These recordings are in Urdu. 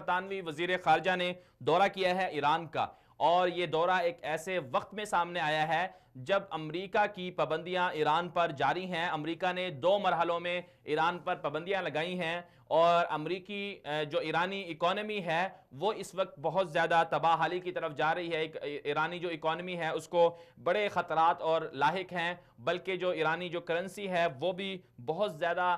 برطانوی وزیر خارجہ نے دورہ کیا ہے ایران کا، اور یہ دورہ ایک ایسے وقت میں سامنے آیا ہے جب امریکہ کی پابندیاں ایران پر جاری ہیں۔ امریکہ نے 2 مرحلوں میں ایران پر پابندیاں لگائی ہیں، اور امریکی جو ایرانی اکانومی ہے وہ اس وقت بہت زیادہ تباہ حالی کی طرف جا رہی ہے۔ ایرانی جو اکانومی ہے اس کو بڑے خطرات اور لاحق ہیں، بلکہ جو ایرانی جو کرنسی ہے وہ بھی بہت زیادہ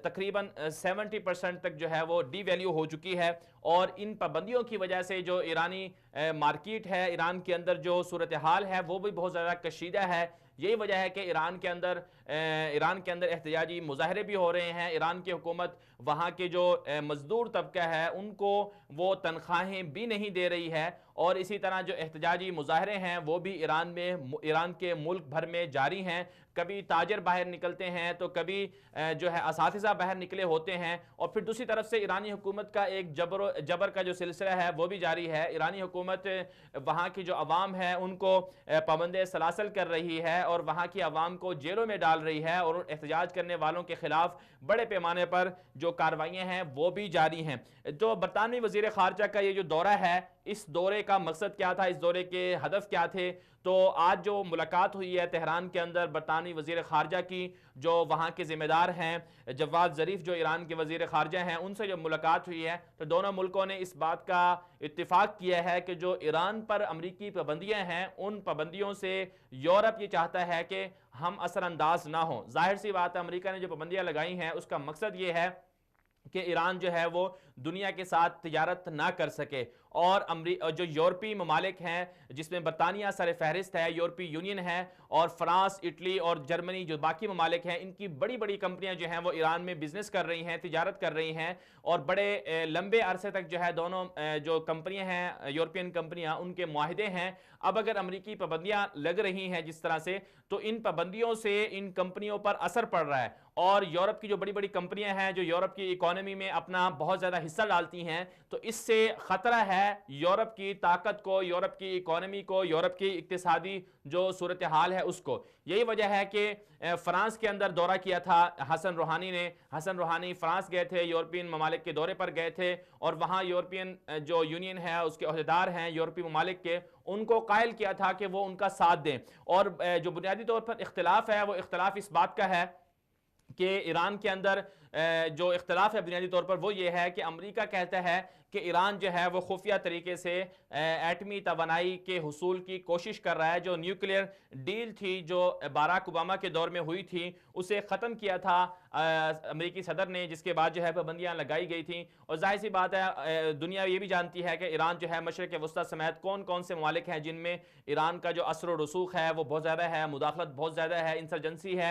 تقریباً 70% تک جو ہے وہ ڈی ویلیو ہو چکی ہے، اور ان پابندیوں کی وجہ سے جو ایرانی مارکیٹ ہے، ایران کے اندر جو صورتحال ہے وہ بھی بہت زیادہ کشیدہ ہے۔ یہی وجہ ہے کہ ایران کے اندر احتجاجی مظاہرے بھی ہو رہے ہیں۔ ایران کی حکومت وہاں کے جو مزدور طبقہ ہے ان کو وہ تنخواہیں بھی نہیں دے رہی ہے، اور اسی طرح جو احتجاجی مظاہرے ہیں وہ بھی ایران کے ملک بھر میں جاری ہیں۔ کبھی تاجر باہر نکلتے ہیں تو کبھی جو ہے اساتذہ باہر نکلے ہوتے ہیں، اور پھر دوسری طرف سے ایرانی حکومت کا ایک جبر کا جو سلسلہ ہے وہ بھی جاری ہے۔ ایرانی حکومت وہاں کی جو عوام ہے ان کو پابند سلاسل کر رہی ہے، اور وہاں کی عوام کو جیلوں میں ڈال رہی ہے، اور احتجاج کرنے والوں کے خلاف بڑے پیمانے پر جو کارروائیاں ہیں وہ بھی جاری ہیں۔ جو برطانوی وزیر خارجہ کا یہ جو دورہ ہے، اس دورے کا مقصد کیا تھا، اس دورے کے ہدف کیا تھے؟ تو آج جو ملاقات ہوئی ہے تہران کے اندر برطانوی وزیر خارجہ کی، جو وہاں کے ذمہ دار ہیں جواد ظریف جو ایران کے وزیر خارجہ ہیں، ان سے جو ملاقات ہوئی ہے تو دونوں ملکوں نے اس بات کا اتفاق کیا ہے کہ جو ایران پر امریکی پابندیاں ہیں ان پابندیوں سے یورپ یہ چاہتا ہے کہ ہم اثر انداز نہ ہوں۔ ظاہر سی بات ہے امریکہ نے جو پابندیاں لگائی ہیں اس کا مقصد یہ ہے کہ ایران جو ہے وہ دنیا کے ساتھ تجارت نہ کر سکے، اور جو یورپی ممالک ہیں جس میں برطانیہ سر فہرست ہے، یورپی یونین ہے، اور فرانس، اٹلی اور جرمنی جو باقی ممالک ہیں، ان کی بڑی بڑی کمپنیاں جو ہیں وہ ایران میں بزنس کر رہی ہیں، تجارت کر رہی ہیں، اور بڑے لمبے عرصے تک جو ہے دونوں جو کمپنیاں ہیں یورپین کمپنیاں ان کے معاہدے ہیں۔ اب اگر امریکی پابندیاں لگ رہی ہیں جس طرح سے، تو ان پابندیوں سے ان کمپنیوں پر اثر پڑ رہا ہے، اور یورپ کی جو بڑی بڑی کمپنیاں ہیں جو یورپ کی اکانومی میں اپنا بہت زیادہ حصہ ڈالتی ہیں، تو اس سے خطرہ ہے یورپ کی طاقت کو، یورپ کی اکانومی کو، یورپ کی اقتصادی جو صورتحال ہے اس کو۔ یہی وجہ ہے کہ فرانس کے اندر دورہ کیا تھا حسن روحانی فرانس گئے تھے، یورپین ممالک کے دورے پر گئے تھے، اور وہاں یورپین جو یونین ہے اس کے عہدیدار ہیں یورپی ممالک کے، ان کو قائل کیا تھا کہ وہ ان کا ساتھ دیں۔ اور جو بنیادی طور پر اختلاف ہے وہ اختلاف اس بات کا ہے کہ ایران کے اندر جو اختلاف ہے بنیادی طور پر وہ یہ ہے کہ امریکہ کہتا ہے کہ ایران جو ہے وہ خفیہ طریقے سے ایٹمی توانائی کے حصول کی کوشش کر رہا ہے۔ جو نیوکلیئر ڈیل تھی جو باراک اوباما کے دور میں ہوئی تھی اسے ختم کیا تھا امریکی صدر نے، جس کے بعد جو ہے پابندیاں لگائی گئی تھیں، اور ظاہر سی بات ہے دنیا یہ بھی جانتی ہے کہ ایران جو ہے مشرق وسطیٰ سمیت کون کون سے ممالک ہیں جن میں ایران کا جو اثر و رسوخ ہے وہ بہت زیادہ ہے، مداخلت بہت زیادہ ہے، انسرجنسی ہے۔